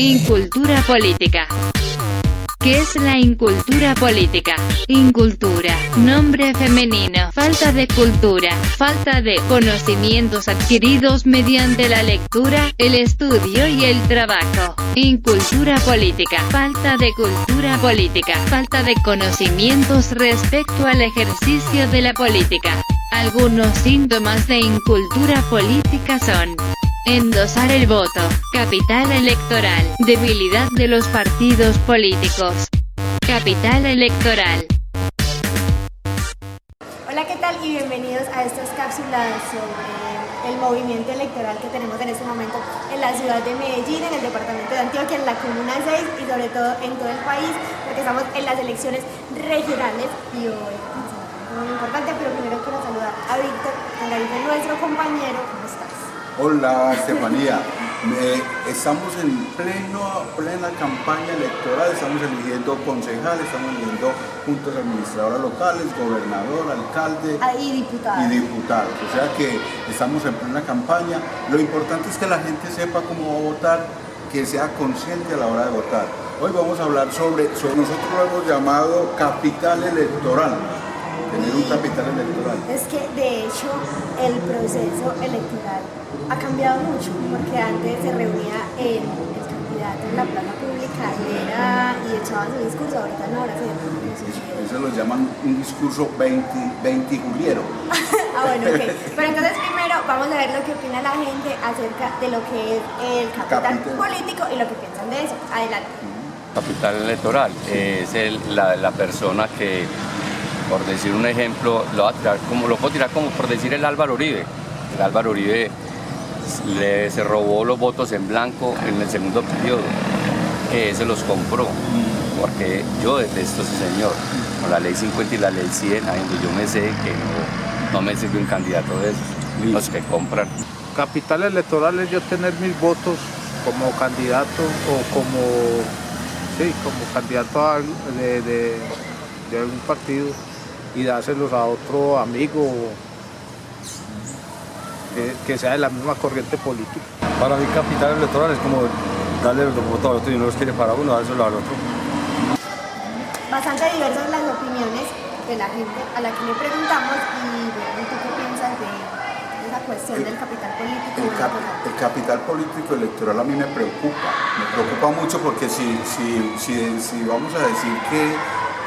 Incultura política. ¿Qué es la incultura política? Incultura, nombre femenino, falta de cultura, falta de conocimientos adquiridos mediante la lectura, el estudio y el trabajo. Incultura política, falta de cultura política, falta de conocimientos respecto al ejercicio de la política. Algunos síntomas de incultura política son: endosar el voto, capital electoral, debilidad de los partidos políticos. Capital electoral. Hola, ¿qué tal? Y bienvenidos a estas cápsulas sobre el movimiento electoral que tenemos en este momento en la ciudad de Medellín, en el departamento de Antioquia, en la Comuna 6 y sobre todo en todo el país, porque estamos en las elecciones regionales y hoy es muy importante, pero primero quiero saludar a Víctor, nuestro compañero. ¿Cómo estás? Hola, Estefanía. Estamos en plena campaña electoral, estamos eligiendo concejales, estamos eligiendo juntas administradoras locales, gobernador, alcalde y diputados. O sea que estamos en plena campaña. Lo importante es que la gente sepa cómo va a votar, que sea consciente a la hora de votar. Hoy vamos a hablar sobre nosotros lo hemos llamado capital electoral. Tener un capital electoral. Es que de hecho el proceso electoral ha cambiado mucho, porque antes se reunía el candidato en la plaza pública y echaba su discurso, ahorita no, ahora se llama. Eso lo llaman un discurso 20 juliero. Bueno, ok. Pero entonces primero vamos a ver lo que opina la gente acerca de lo que es el capital político y lo que piensan de eso. Adelante. Capital electoral es la persona que, por decir un ejemplo, lo puedo tirar como por decir el Álvaro Uribe. El Álvaro Uribe se robó los votos en blanco en el segundo periodo, que se los compró, porque yo detesto a ese señor. Con la ley 50 y la ley 100, yo me sé que no me sirve un candidato de esos, los que compran. Capital electoral es yo tener mis votos como candidato o como candidato de algún partido y dárselos a otro amigo que sea de la misma corriente política. Para mí capital electoral es como darle los votos al otro y uno los quiere para uno, dárselo al otro. Bastante diversas las opiniones de la gente a la que le preguntamos y bueno, ¿tú qué piensas de esa cuestión del capital político? El capital político electoral a mí me preocupa mucho porque si vamos a decir que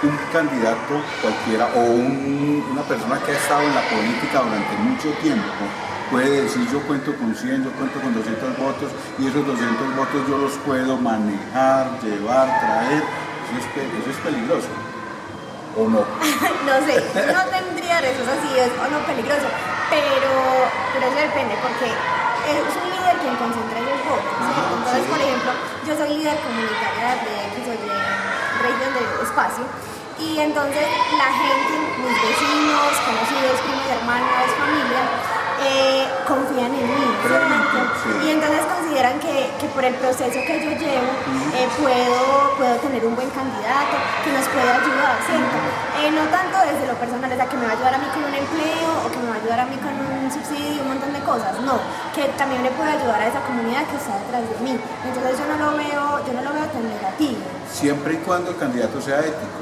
un candidato cualquiera o una persona que ha estado en la política durante mucho tiempo puede decir yo cuento con 100, yo cuento con 200 votos y esos 200 votos yo los puedo manejar, llevar, traer, eso es peligroso, ¿o no? No sé, no tendría eso así, o no peligroso, pero eso depende porque es un líder quien concentra esos votos, ¿sí? Entonces, por ejemplo, yo soy líder comunitaria de región de espacio. Y entonces la gente, mis vecinos, conocidos, primos, hermanos, familia, confían en mí, ¿sí? Y entonces consideran que por el proceso que yo llevo puedo tener un buen candidato que nos puede ayudar, ¿cierto? No tanto desde lo personal, o sea, que me va a ayudar a mí con un empleo o que me va a ayudar a mí con un subsidio, un montón de cosas, no, que también le puede ayudar a esa comunidad que está detrás de mí. Entonces yo no lo veo tan negativo. Siempre y cuando el candidato sea ético.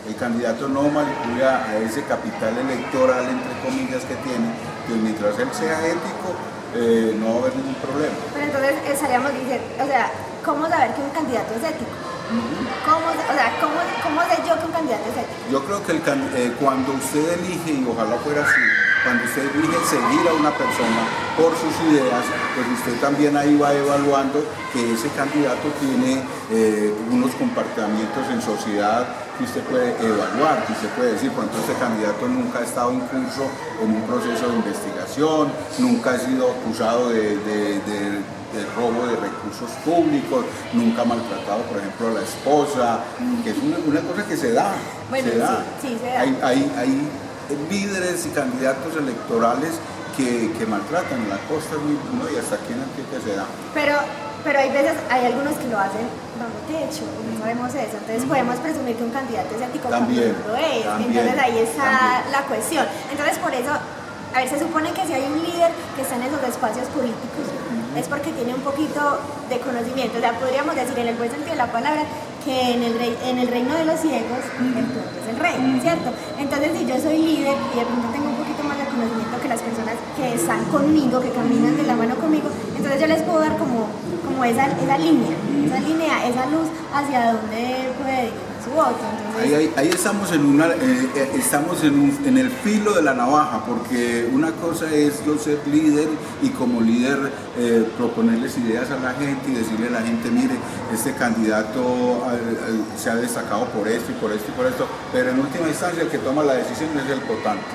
El candidato no manipula a ese capital electoral, entre comillas, que tiene, que mientras él sea ético, no va a haber ningún problema. Pero entonces estaríamos diciendo, o sea, ¿cómo saber que un candidato es ético? ¿Cómo sé yo que un candidato es ético? Yo creo que cuando usted elige, y ojalá fuera así, cuando usted elige seguir a una persona por sus ideas, pues usted también ahí va evaluando que ese candidato tiene unos comportamientos en sociedad que usted puede evaluar, que usted puede decir, cuánto este candidato nunca ha estado incurso en un proceso de investigación, nunca ha sido acusado de robo de recursos públicos, nunca ha maltratado, por ejemplo, a la esposa, que es una cosa que se da. Bueno, se da. Sí, se da. Hay líderes y candidatos electorales que maltratan, la costa ¿no? Y hasta aquí en Antioquia se da. Pero hay veces, hay algunos que lo hacen bajo techo, no sabemos eso, entonces podemos presumir que un candidato es ético también, cuando lo es, también, entonces ahí está también. la cuestión. Entonces por eso a ver, se supone que si hay un líder que está en esos espacios políticos, es porque tiene un poquito de conocimiento. O sea, podríamos decir en el buen sentido de la palabra que en el reino de los ciegos el pueblo es el rey, ¿cierto? Entonces, si yo soy líder y de pronto tengo un poquito más de conocimiento que las personas que están conmigo, que caminan de la mano conmigo, entonces yo les puedo dar como esa línea, esa luz hacia dónde puede ir su voto. Entonces, ahí estamos en el filo de la navaja, porque una cosa es yo ser líder y como líder proponerles ideas a la gente y decirle a la gente, mire, este candidato se ha destacado por esto y por esto y por esto, pero en última instancia el que toma la decisión es el votante.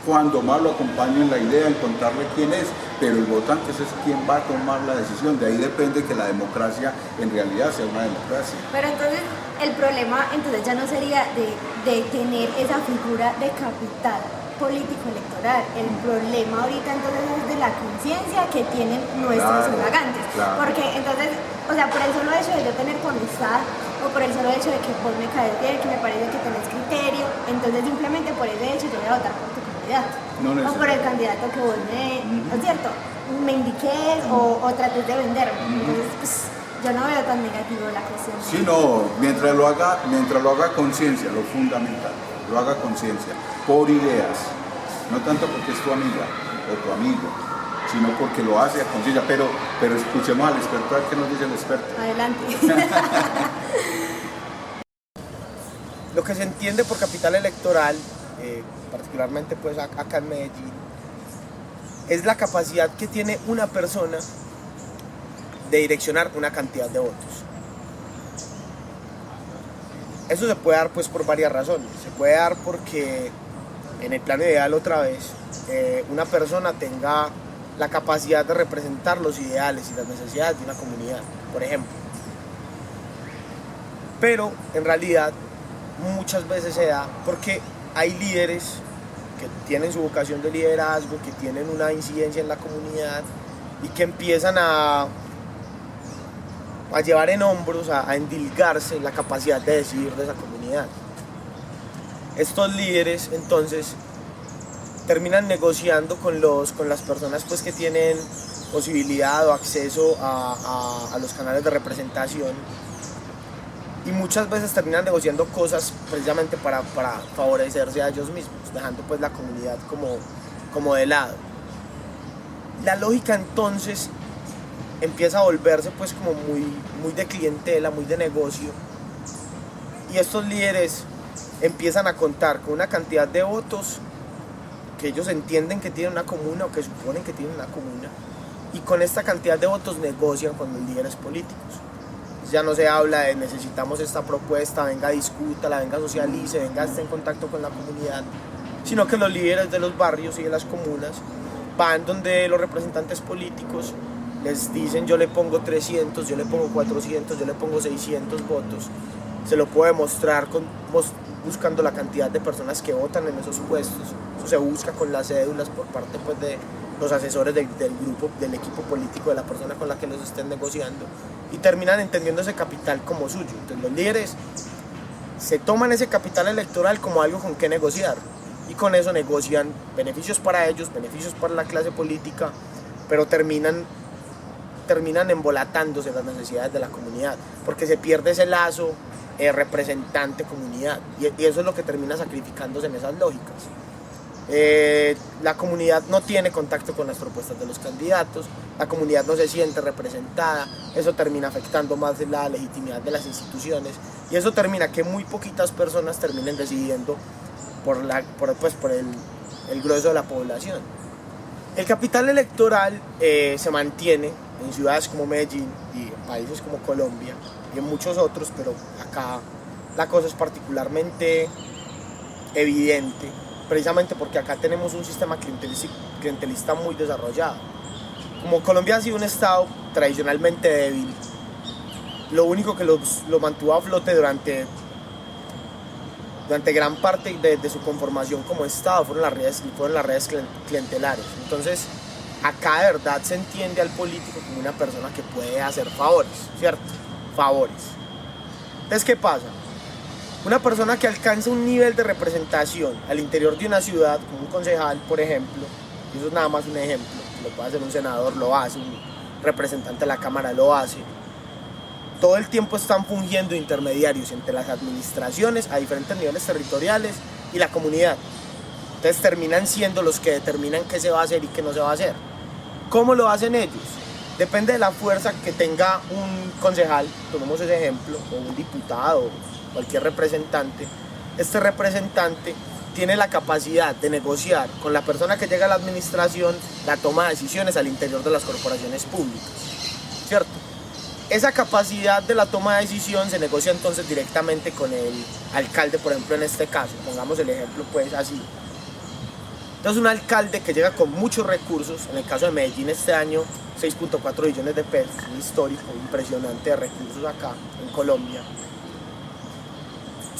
Cuando más lo acompaño en la idea, en contarle quién es, pero el votante es quien va a tomar la decisión. De ahí depende que la democracia en realidad sea una democracia. Pero entonces el problema ya no sería de tener esa figura de capital político electoral. El problema ahorita entonces es de la conciencia que tienen nuestros sufragantes. Claro. Porque entonces, o sea, por el solo hecho de yo tener amistad, o por el solo hecho de que vos me caes bien, que me parece que tenés criterio, entonces simplemente por ese hecho yo voy a votar por tu candidato. O por el candidato que vos ¿no es cierto? Me indiques o trates de venderme. Entonces, pues, yo no veo tan negativo la cuestión. Sí, no, mientras lo haga conciencia, lo fundamental, lo haga conciencia, por ideas, no tanto porque es tu amiga o tu amigo, sino porque lo hace a conciencia, pero escuchemos al experto, a ver qué nos dice el experto. Adelante. Lo que se entiende por capital electoral, particularmente pues acá en Medellín, es la capacidad que tiene una persona de direccionar una cantidad de votos. Eso se puede dar pues por varias razones. Se puede dar porque en el plano ideal otra vez una persona tenga la capacidad de representar los ideales y las necesidades de una comunidad, por ejemplo. Pero en realidad muchas veces se da porque hay líderes que tienen su vocación de liderazgo, que tienen una incidencia en la comunidad y que empiezan a llevar en hombros, a endilgarse la capacidad de decidir de esa comunidad. Estos líderes entonces terminan negociando con las personas pues, que tienen posibilidad o acceso a los canales de representación, y muchas veces terminan negociando cosas precisamente para favorecerse a ellos mismos, dejando pues la comunidad como de lado. La lógica entonces empieza a volverse pues como muy de clientela, muy de negocio, y estos líderes empiezan a contar con una cantidad de votos que ellos entienden que tienen una comuna o que suponen que tienen una comuna, y con esta cantidad de votos negocian con los líderes políticos. Ya no se habla de necesitamos esta propuesta, venga discútala, venga socialice, venga esté en contacto con la comunidad, sino que los líderes de los barrios y de las comunas van donde los representantes políticos les dicen yo le pongo 300, yo le pongo 400, yo le pongo 600 votos. Se lo puede mostrar buscando la cantidad de personas que votan en esos puestos. Eso se busca con las cédulas por parte pues, de los asesores del grupo, del equipo político, de la persona con la que los estén negociando, y terminan entendiendo ese capital como suyo. Entonces los líderes se toman ese capital electoral como algo con que negociar, y con eso negocian beneficios para ellos, beneficios para la clase política, pero terminan embolatándose las necesidades de la comunidad, porque se pierde ese lazo representante comunidad, y eso es lo que termina sacrificándose en esas lógicas. La comunidad no tiene contacto con las propuestas de los candidatos, la comunidad no se siente representada, eso termina afectando más la legitimidad de las instituciones, y eso termina que muy poquitas personas terminen decidiendo por el grueso de la población. El capital electoral se mantiene en ciudades como Medellín y en países como Colombia y en muchos otros, pero acá la cosa es particularmente evidente, precisamente porque acá tenemos un sistema clientelista muy desarrollado. Como Colombia ha sido un estado tradicionalmente débil, lo único que lo mantuvo a flote durante gran parte de su conformación como estado fueron las redes clientelares. Entonces acá de verdad se entiende al político como una persona que puede hacer favores, ¿cierto? Favores. Entonces, ¿qué pasa? Una persona que alcanza un nivel de representación al interior de una ciudad, como un concejal, por ejemplo, y eso es nada más un ejemplo, lo puede hacer un senador, lo hace, un representante de la Cámara lo hace, todo el tiempo están fungiendo intermediarios entre las administraciones a diferentes niveles territoriales y la comunidad. Entonces terminan siendo los que determinan qué se va a hacer y qué no se va a hacer. ¿Cómo lo hacen ellos? Depende de la fuerza que tenga un concejal, tomemos ese ejemplo, o un diputado, cualquier representante. Este representante tiene la capacidad de negociar con la persona que llega a la administración la toma de decisiones al interior de las corporaciones públicas, ¿cierto? Esa capacidad de la toma de decisión se negocia entonces directamente con el alcalde, por ejemplo, en este caso, pongamos el ejemplo pues así. Entonces un alcalde que llega con muchos recursos, en el caso de Medellín este año 6.4 billones de pesos, un histórico impresionante de recursos acá en Colombia,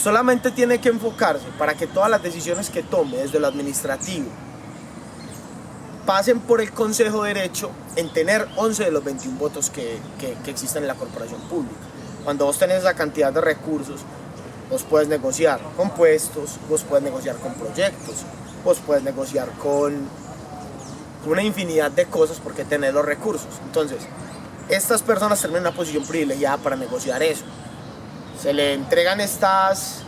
solamente tiene que enfocarse para que todas las decisiones que tome desde lo administrativo pasen por el Consejo de Derecho en tener 11 de los 21 votos que existen en la corporación pública. Cuando vos tenés esa cantidad de recursos, vos puedes negociar con puestos, vos puedes negociar con proyectos, vos puedes negociar con una infinidad de cosas porque tenés los recursos. Entonces, estas personas tienen una posición privilegiada para negociar eso. Se le entregan estas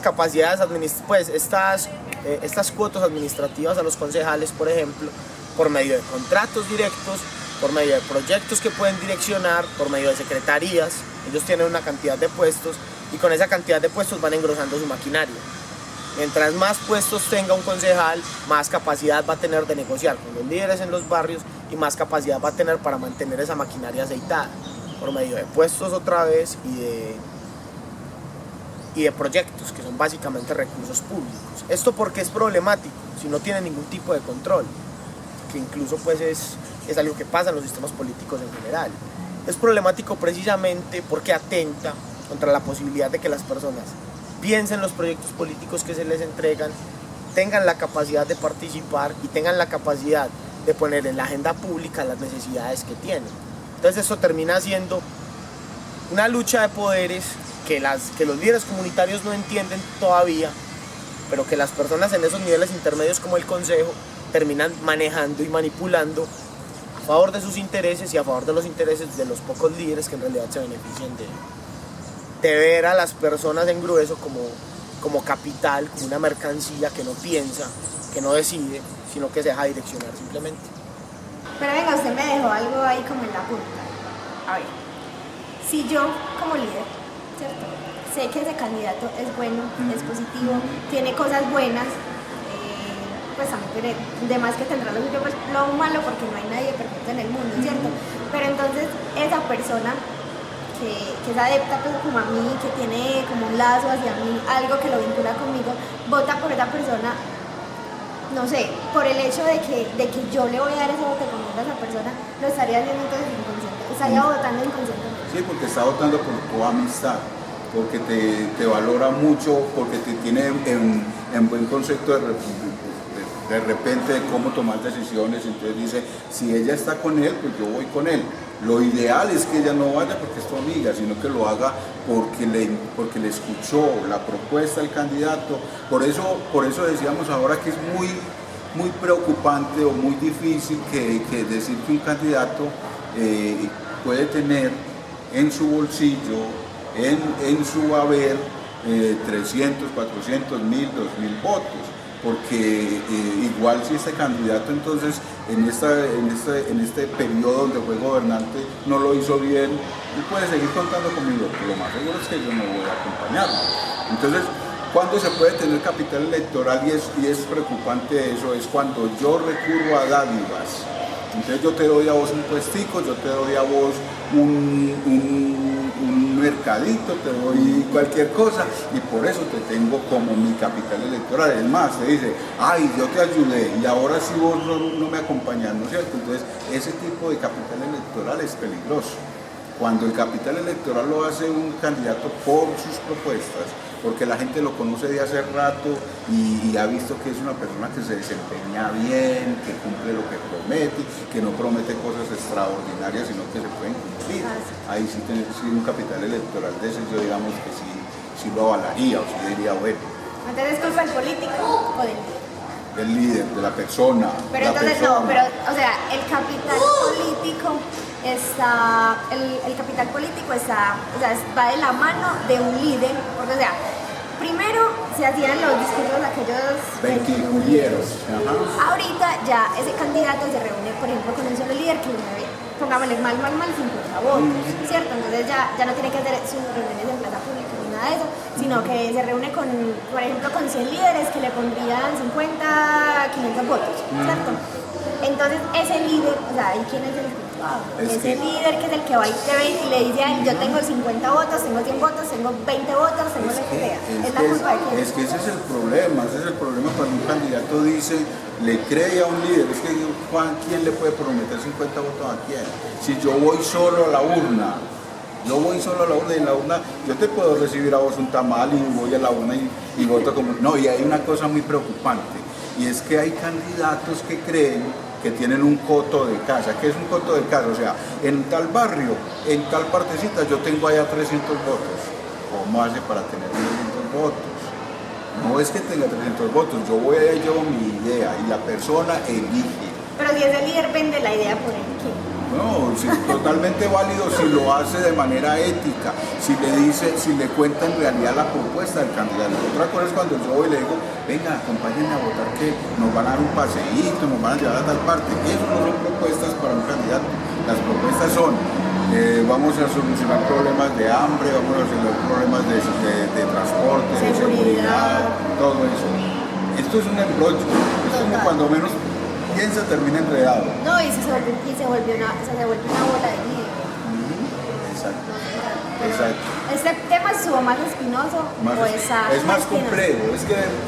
capacidades pues estas cuotas administrativas a los concejales, por ejemplo, por medio de contratos directos, por medio de proyectos que pueden direccionar, por medio de secretarías. Ellos tienen una cantidad de puestos y con esa cantidad de puestos van engrosando su maquinaria. Mientras más puestos tenga un concejal, más capacidad va a tener de negociar con los líderes en los barrios y más capacidad va a tener para mantener esa maquinaria aceitada por medio de puestos otra vez y de proyectos, que son básicamente recursos públicos. Esto porque es problemático, si no tiene ningún tipo de control, que incluso pues es algo que pasa en los sistemas políticos en general. Es problemático precisamente porque atenta contra la posibilidad de que las personas piensen los proyectos políticos que se les entregan, tengan la capacidad de participar y tengan la capacidad de poner en la agenda pública las necesidades que tienen. Entonces eso termina siendo una lucha de poderes que los líderes comunitarios no entienden todavía, pero que las personas en esos niveles intermedios como el consejo terminan manejando y manipulando a favor de sus intereses y a favor de los intereses de los pocos líderes que en realidad se benefician de ver a las personas en grueso como capital, como una mercancía que no piensa, que no decide, sino que se deja direccionar simplemente. Pero venga, usted me dejó algo ahí como en la punta. A ver, si yo como líder, ¿cierto? Sé que ese candidato es bueno, es positivo, tiene cosas buenas, pues también de más que tendrá lo suyo, pues lo malo, porque no hay nadie perfecto en el mundo, ¿cierto? Pero entonces esa persona que es adepta pues como a mí, que tiene como un lazo hacia mí, algo que lo vincula conmigo, vota por esa persona, no sé, por el hecho de que yo le voy a dar ese voto conmigo a esa persona, lo estaría haciendo entonces inconsciente, estaría votando inconscientemente. Sí, porque está votando por tu amistad, porque te valora mucho, porque te tiene en buen concepto de repente de cómo tomar decisiones. Entonces dice, si ella está con él, pues yo voy con él. Lo ideal es que ella no vaya porque es tu amiga, sino que lo haga porque le escuchó la propuesta del candidato. Por eso decíamos ahora que es muy preocupante o muy difícil que decir que un candidato puede tener en su bolsillo, en su haber, 300, 400, 1000, 2000 votos. Porque igual si este candidato entonces en este periodo donde fue gobernante no lo hizo bien, él puede seguir contando conmigo, pero lo más seguro es que yo no voy a acompañarlo. Entonces, ¿cuándo se puede tener capital electoral y es preocupante eso? Es cuando yo recurro a dádivas. Entonces yo te doy a vos un puestico, yo te doy a vos un mercadito, te doy cualquier cosa y por eso te tengo como mi capital electoral. Es más, te dice, ay, yo te ayudé y ahora sí vos no me acompañás, ¿no es cierto? Entonces ese tipo de capital electoral es peligroso. Cuando el capital electoral lo hace un candidato por sus propuestas, porque la gente lo conoce de hace rato y ha visto que es una persona que se desempeña bien, que cumple lo que promete, que no promete cosas extraordinarias, sino que se pueden cumplir. Ahí sí tener un capital electoral de ese, yo digamos que sí sí lo avalaría o sí diría, bueno, Entonces, ¿es culpa del político o del líder? del líder, de la persona. Pero la entonces persona. no, pero, o sea, el capital político está, el capital político está, o sea, va de la mano de un líder, porque, o sea, primero se hacían los discursos aquellos Veinticulieros. Ajá. ahorita ya ese candidato se reúne, por ejemplo, con un solo líder que le mueve, pongámosle mal, 50 votos, ¿cierto? Entonces ya no tiene que hacer sus reuniones en plaza pública ni nada de eso, sino que se reúne con, por ejemplo, con 100 líderes que le pondrían 50, 500 votos, ¿cierto? Entonces ese líder, o sea, ¿y quién es el culpable? Ese líder que es el que va y te ve y le dice, ay, yo tengo 50 votos, tengo 100 votos, tengo 20 votos, tengo lo que sea. Es la culpa de quién. Es que ese es el problema cuando un candidato dice, le cree a un líder, es que Juan, ¿quién le puede prometer 50 votos a quién? Si yo voy solo a la urna, y en la urna yo te puedo recibir a vos un tamal y voy a la urna y voto como... No, y hay una cosa muy preocupante, y es que hay candidatos que creen que tienen un coto de casa. ¿Qué es un coto de casa? O sea, en tal barrio, en tal partecita, yo tengo allá 300 votos. ¿Cómo hace para tener 300 votos? No es que tenga 300 votos, yo voy a llevar mi idea y la persona elige. Pero si ese líder vende la idea por él, ¿qué? No, sí, totalmente válido si lo hace de manera ética, si le cuenta en realidad la propuesta del candidato. Otra cosa es cuando yo voy y le digo, venga, acompáñenme a votar que nos van a dar un paseíto, nos van a llevar a tal parte. Eso no son propuestas para un candidato. Las propuestas son, vamos a solucionar problemas de hambre, vamos a solucionar problemas de transporte, de seguridad, todo eso. Esto es un embrollo, esto es cuando menos piensa termina enredado. No, y se vuelve una bola de nieve. Exacto. Exacto. ¿Este tema estuvo más espinoso o es más complejo?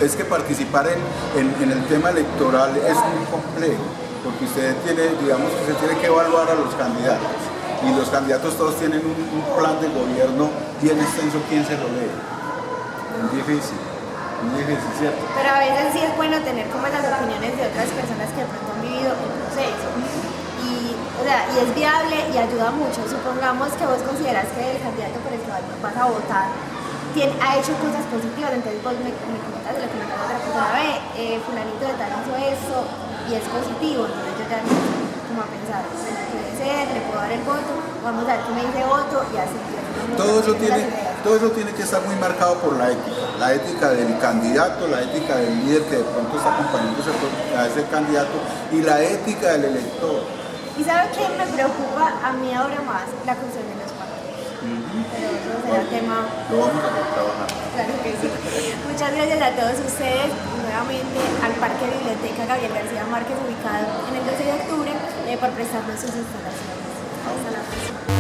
Es que participar en el tema electoral es muy complejo, porque usted tiene, digamos que se tiene que evaluar a los candidatos, y los candidatos todos tienen un plan de gobierno bien extenso. ¿Quién se lo lee? Es difícil, ¿cierto? Pero a veces sí es bueno tener como las opiniones de otras personas que de pronto han vivido el proceso. O sea, y es viable y ayuda mucho. Supongamos que vos consideras que el candidato por el que vas a votar ha hecho cosas positivas, entonces vos me comentas, le comentas a otra persona, fulanito de tal hizo esto y es positivo, entonces yo ya empiezo como a pensar, bueno, puede ser, le puedo dar el voto, vamos a ver qué me dice voto y así. Todo eso tiene que estar muy marcado por la ética del candidato, la ética del líder que de pronto está acompañando a ese candidato y la ética del elector. ¿Y sabe qué me preocupa a mí ahora más? La cuestión de los partidos. Pero eso será tema... Lo vamos a trabajar. Claro que sí. Muchas gracias a todos ustedes, nuevamente al Parque Biblioteca Gabriel García Márquez, ubicado en el 12 de octubre, por prestarnos sus instalaciones. Hasta la próxima.